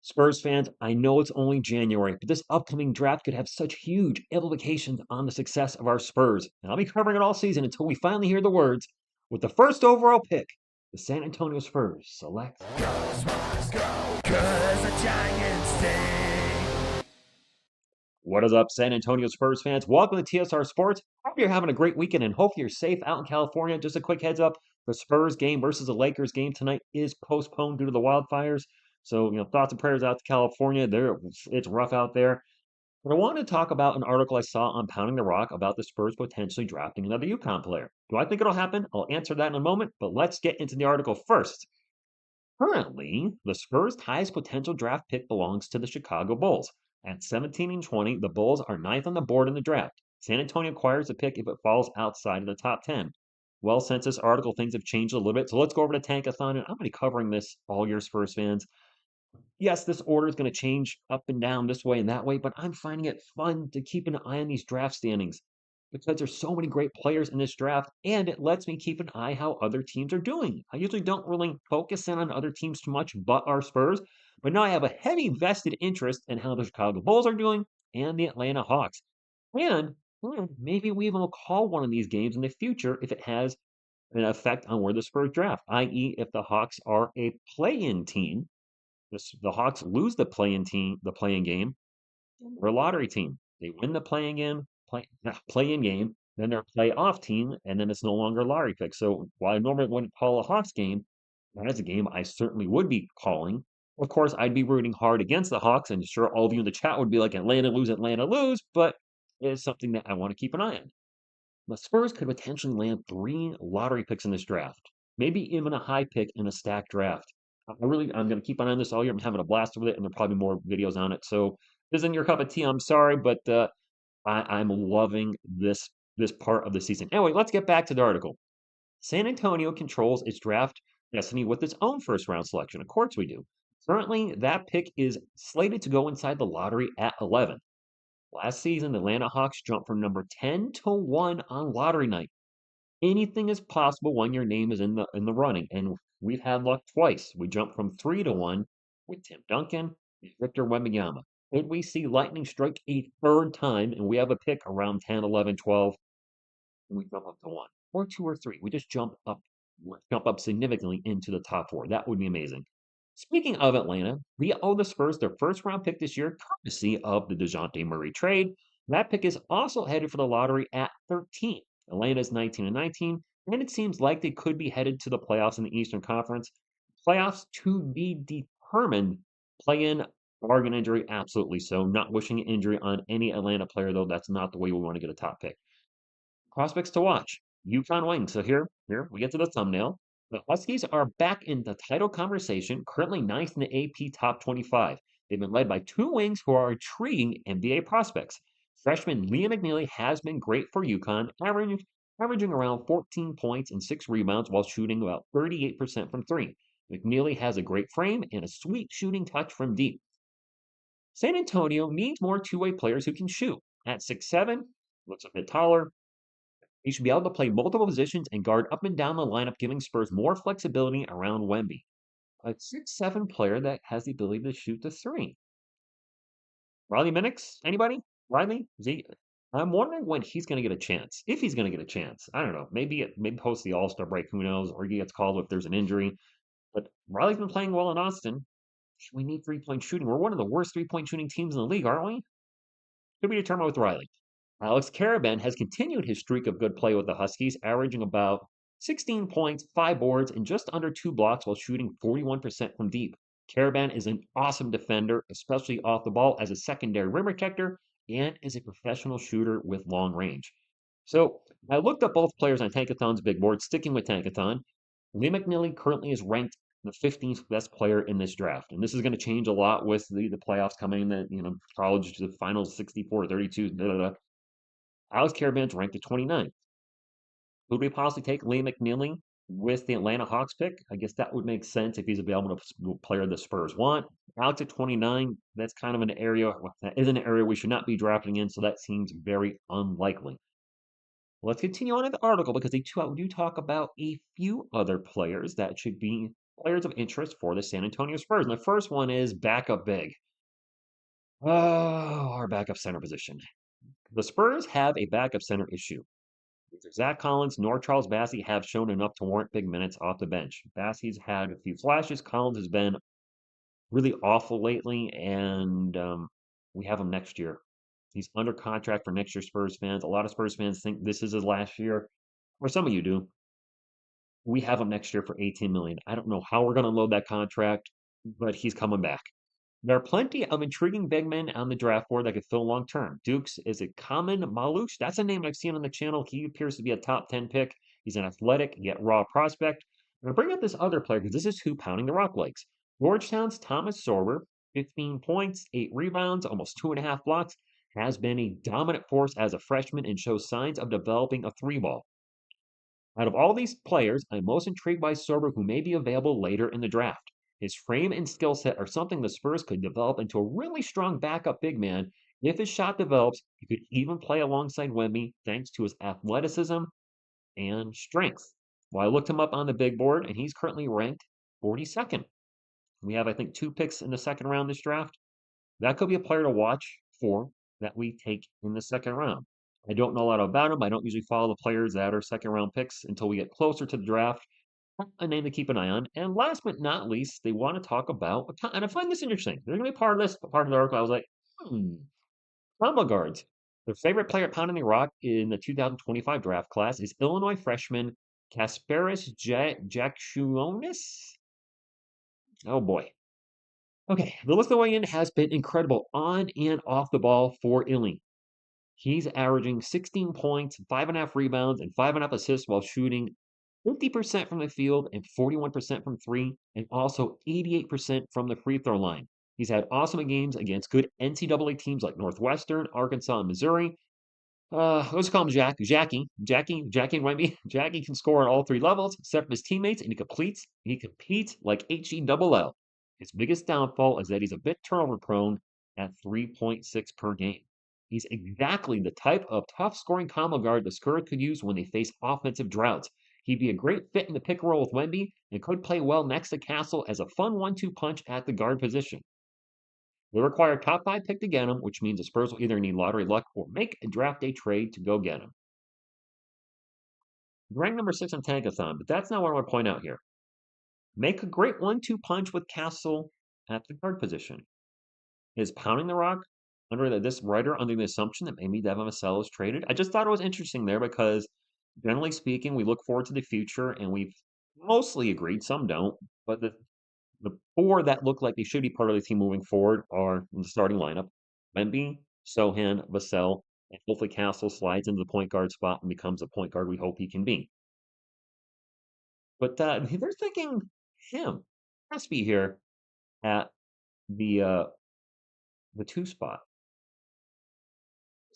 Spurs fans, I know it's only January, but this upcoming draft could have such huge implications on the success of our Spurs. And I'll be covering it all season until we finally hear the words. With the first overall pick, the San Antonio Spurs select. Go, Spurs, go, 'cause the Giants stay. What is up, San Antonio Spurs fans? Welcome to TSR Sports. Hope you're having a great weekend and hope you're safe out in California. Just a quick heads up, the Spurs game versus the Lakers game tonight is postponed due to the wildfires. So, thoughts and prayers out to California. It's rough out there. But I wanted to talk about an article I saw on Pounding the Rock about the Spurs potentially drafting another UConn player. Do I think it'll happen? I'll answer that in a moment, but let's get into the article first. Currently, the Spurs' highest potential draft pick belongs to the Chicago Bulls. At 17 and 20, the Bulls are ninth on the board in the draft. San Antonio acquires the pick if it falls outside of the top 10. Well, since this article, things have changed a little bit, so let's go over to Tankathon, and I'm going to be covering this all year, Spurs fans. Yes, this order is going to change up and down this way and that way, but I'm finding it fun to keep an eye on these draft standings because there's so many great players in this draft, and it lets me keep an eye how other teams are doing. I usually don't really focus in on other teams too much but our Spurs, but now I have a heavy vested interest in how the Chicago Bulls are doing and the Atlanta Hawks. And maybe we even will call one of these games in the future if it has an effect on where the Spurs draft, i.e., if the Hawks are a play-in team, the Hawks lose the playing game, we're a lottery team. They win the play-in game, then they're a playoff team, and then it's no longer a lottery pick. So while I normally wouldn't call a Hawks game, that is a game I certainly would be calling. Of course, I'd be rooting hard against the Hawks, and sure, all of you in the chat would be like, Atlanta lose, but it is something that I want to keep an eye on. The Spurs could potentially land 3 lottery picks in this draft, maybe even a high pick in a stacked draft. I'm going to keep on this all year. I'm having a blast with it, and there'll probably be more videos on it. So, if this isn't your cup of tea, I'm sorry, but I'm loving this part of the season. Anyway, let's get back to the article. San Antonio controls its draft destiny with its own first round selection. Of course, we do. Currently, that pick is slated to go inside the lottery at 11. Last season, the Atlanta Hawks jumped from number 10 to 1 on lottery night. Anything is possible when your name is in the running, and we've had luck twice. We jumped from 3 to 1 with Tim Duncan and Victor Wembanyama. Could we see lightning strike a third time and we have a pick around 10, 11, 12, and we jump up to 1 or 2 or 3? We just jump up significantly into the top 4. That would be amazing. Speaking of Atlanta, we owe the Spurs their first round pick this year, courtesy of the DeJounte Murray trade. That pick is also headed for the lottery at 13. Atlanta's 19 and 19, and it seems like they could be headed to the playoffs in the Eastern Conference. Playoffs to be determined. Play-in, bargain injury, absolutely so. Not wishing injury on any Atlanta player, though. That's not the way we want to get a top pick. Prospects to watch. UConn wings. So here we get to the thumbnail. The Huskies are back in the title conversation, currently ninth in the AP Top 25. They've been led by 2 wings who are intriguing NBA prospects. Freshman Liam McNeely has been great for UConn, averaging around 14 points and 6 rebounds while shooting about 38% from 3. McNeely has a great frame and a sweet shooting touch from deep. San Antonio needs more two-way players who can shoot. At 6'7", looks a bit taller, he should be able to play multiple positions and guard up and down the lineup, giving Spurs more flexibility around Wemby. A 6'7" player that has the ability to shoot the 3. Riley Minix? Anybody? Riley? I'm wondering when he's going to get a chance. If he's going to get a chance. I don't know. Maybe post the All-Star break. Who knows? Or he gets called if there's an injury. But Riley's been playing well in Austin. We need three-point shooting. We're one of the worst three-point shooting teams in the league, aren't we? Could be determined with Riley. Alex Karaban has continued his streak of good play with the Huskies, averaging about 16 points, 5 boards, and just under 2 blocks while shooting 41% from deep. Karaban is an awesome defender, especially off the ball as a secondary rim protector, and is a professional shooter with long range. So I looked up both players on Tankathon's big board, sticking with Tankathon. Lee McNeely currently is ranked the 15th best player in this draft. And this is going to change a lot with the playoffs coming, college, the finals, 64, 32, blah, blah, blah. Alex Karaban's ranked at 29th. Would we possibly take Lee McNeely with the Atlanta Hawks pick? I guess that would make sense if he's available to player the Spurs want. Alex at 29, that's kind of an area, that is an area we should not be drafting in, so that seems very unlikely. Let's continue on in the article because they do talk about a few other players that should be players of interest for the San Antonio Spurs. And the first one is backup big. Oh, our backup center position. The Spurs have a backup center issue. Neither Zach Collins nor Charles Bassey have shown enough to warrant big minutes off the bench. Bassey's had a few flashes. Collins has been really awful lately, and we have him next year. He's under contract for next year, Spurs fans. A lot of Spurs fans think this is his last year, or some of you do. We have him next year for 18 million. I don't know how we're going to load that contract, but he's coming back. There are plenty of intriguing big men on the draft board that could fill long term. Dukes is it Common Malush? That's a name I've seen on the channel. He appears to be a top 10 pick. He's an athletic yet raw prospect. I'm going to bring up this other player because this is who pounding the rock legs. Georgetown's Thomas Sorber, 15 points, 8 rebounds, almost 2.5 blocks, has been a dominant force as a freshman and shows signs of developing a three ball. Out of all these players, I'm most intrigued by Sorber, who may be available later in the draft. His frame and skill set are something the Spurs could develop into a really strong backup big man. If his shot develops, he could even play alongside Wemby thanks to his athleticism and strength. Well, I looked him up on the big board, and he's currently ranked 42nd. We have, I think, 2 picks in the second round this draft. That could be a player to watch for that we take in the second round. I don't know a lot about him. I don't usually follow the players that are second round picks until we get closer to the draft. A name to keep an eye on. And last but not least, they want to talk about, and I find this interesting. They're going to be part of this, part of the article. I was like, combo guards. Their favorite player at pounding the rock in the 2025 draft class is Illinois freshman Kasparis Jacksuonis. Oh boy. Okay, the Lithuanian has been incredible on and off the ball for Illy. He's averaging 16 points, 5.5 rebounds, and 5.5 assists while shooting 50% from the field and 41% from three, and also 88% from the free throw line. He's had awesome games against good NCAA teams like Northwestern, Arkansas, and Missouri. Let's call him Jackie and Wemby. Jackie can score on all 3 levels, except for his teammates, and he competes like HELL. His biggest downfall is that he's a bit turnover prone at 3.6 per game. He's exactly the type of tough scoring combo guard the Spurs could use when they face offensive droughts. He'd be a great fit in the pick and roll with Wemby and could play well next to Castle as a fun 1-2 punch at the guard position. They require a top 5 pick to get him, which means the Spurs will either need lottery luck or make a draft day trade to go get him. Rank number 6 on Tankathon, but that's not what I want to point out here. Make a great 1-2 punch with Castle at the guard position. Is pounding the rock under this writer under the assumption that maybe Devin Vassell is traded? I just thought it was interesting there because generally speaking, we look forward to the future and we've mostly agreed, some don't, but the 4 that look like they should be part of the team moving forward are in the starting lineup. Wemby, Sohan, Vassell, and hopefully Castle slides into the point guard spot and becomes a point guard we hope he can be. But they're thinking him, Crespi here at the 2 spot.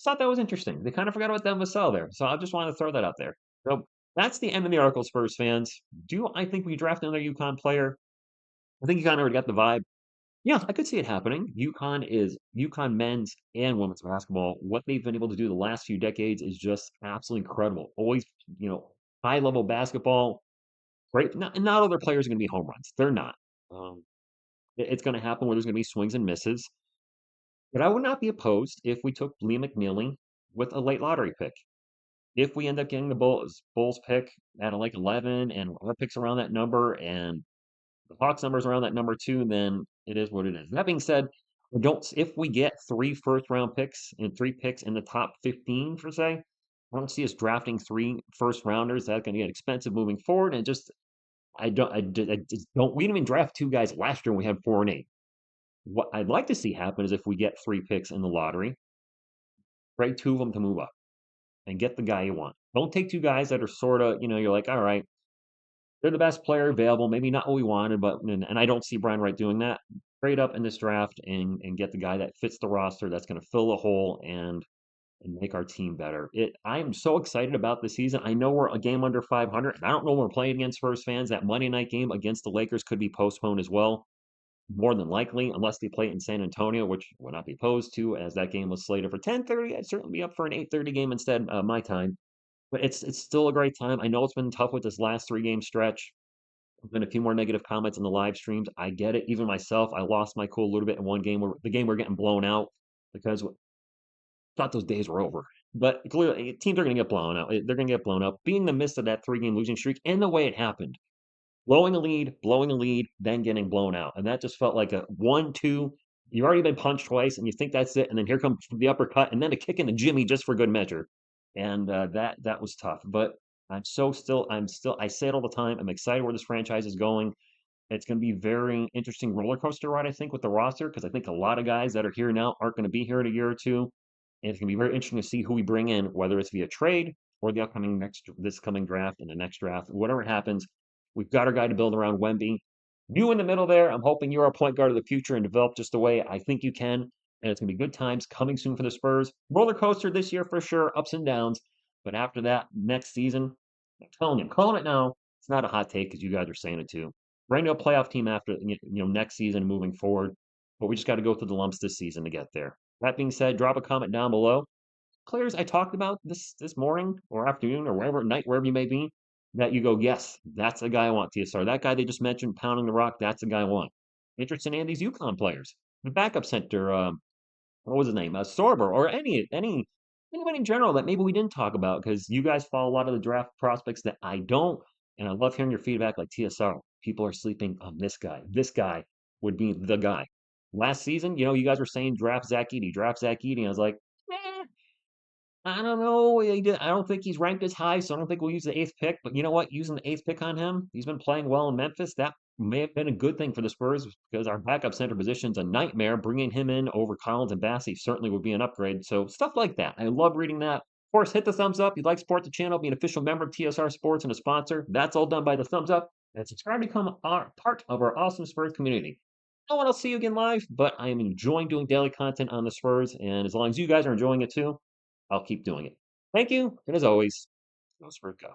Thought that was interesting. They kind of forgot about Devin Vassell there, so I just wanted to throw that out there. So that's the end of the article, Spurs fans. Do I think we draft another UConn player? I think you kind of already got the vibe. Yeah, I could see it happening. UConn men's and women's basketball. What they've been able to do the last few decades is just absolutely incredible. Always, high level basketball. Great. Not all their players are going to be home runs. They're not. It's going to happen where there's going to be swings and misses. But I would not be opposed if we took Liam McNeely with a late lottery pick. If we end up getting the Bulls pick at like 11 and our picks around that number and the Hawks numbers around that number 2, then it is what it is. That being said, if we get 3 first round picks and 3 picks in the top 15 per se, I don't see us drafting 3 first rounders. That's going to get expensive moving forward. And I just don't. We didn't even draft 2 guys last year when we had 4 and 8. What I'd like to see happen is if we get 3 picks in the lottery, trade 2 of them to move up and get the guy you want. Don't take 2 guys that are sort of, you're like, all right, they're the best player available, maybe not what we wanted, but and I don't see Brian Wright doing that. Trade up in this draft and get the guy that fits the roster, that's going to fill the hole and make our team better. I am so excited about the season. I know we're a game under 500. And I don't know when we're playing against Spurs fans. That Monday night game against the Lakers could be postponed as well. More than likely, unless they play it in San Antonio, which would not be opposed to, as that game was slated for 10:30. I'd certainly be up for an 8:30 game instead, my time. But it's still a great time. I know it's been tough with this last 3-game stretch. There's been a few more negative comments in the live streams. I get it. Even myself, I lost my cool a little bit in one game where the game we're getting blown out because thought those days were over. But clearly, teams are going to get blown out. They're going to get blown up. Being the midst of that 3-game losing streak and the way it happened, blowing a lead, then getting blown out. And that just felt like a 1-2. You've already been punched twice, and you think that's it. And then here comes the uppercut, and then a kick in the Jimmy just for good measure. And that was tough. But I say it all the time. I'm excited where this franchise is going. It's going to be very interesting roller coaster ride, I think, with the roster because I think a lot of guys that are here now aren't going to be here in a year or two, and it's going to be very interesting to see who we bring in, whether it's via trade or the upcoming this coming draft and the next draft, whatever happens. We've got our guy to build around Wemby. You in the middle there. I'm hoping you're a point guard of the future and develop just the way I think you can. And it's going to be good times coming soon for the Spurs. Roller coaster this year for sure, ups and downs. But after that, next season, I'm telling you, I'm calling it now. It's not a hot take because you guys are saying it too. Brand new playoff team after next season moving forward, but we just got to go through the lumps this season to get there. That being said, drop a comment down below. Players I talked about this morning or afternoon or wherever night wherever you may be, that you go, yes, that's the guy I want. TSR, that guy they just mentioned pounding the rock, that's the guy I want. Interested in these UConn players, the backup center, what was his name? Sorber or anybody in general that maybe we didn't talk about because you guys follow a lot of the draft prospects that I don't, and I love hearing your feedback. Like TSR, people are sleeping on this guy. This guy would be the guy. Last season, you guys were saying draft Zach Edey, draft Zach Edey. I was like, eh, I don't know. I don't think he's ranked as high, so I don't think we'll use the eighth pick. But you know what? Using the eighth pick on him, he's been playing well in Memphis. That may have been a good thing for the Spurs because our backup center position's a nightmare. Bringing him in over Collins and Bassey certainly would be an upgrade. So stuff like that. I love reading that. Of course, hit the thumbs up. If you'd like to support the channel, be an official member of TSR Sports and a sponsor. That's all done by the thumbs up. And subscribe to become part of our awesome Spurs community. I don't want to see you again live, but I am enjoying doing daily content on the Spurs. And as long as you guys are enjoying it too, I'll keep doing it. Thank you, and as always, go Spurs go.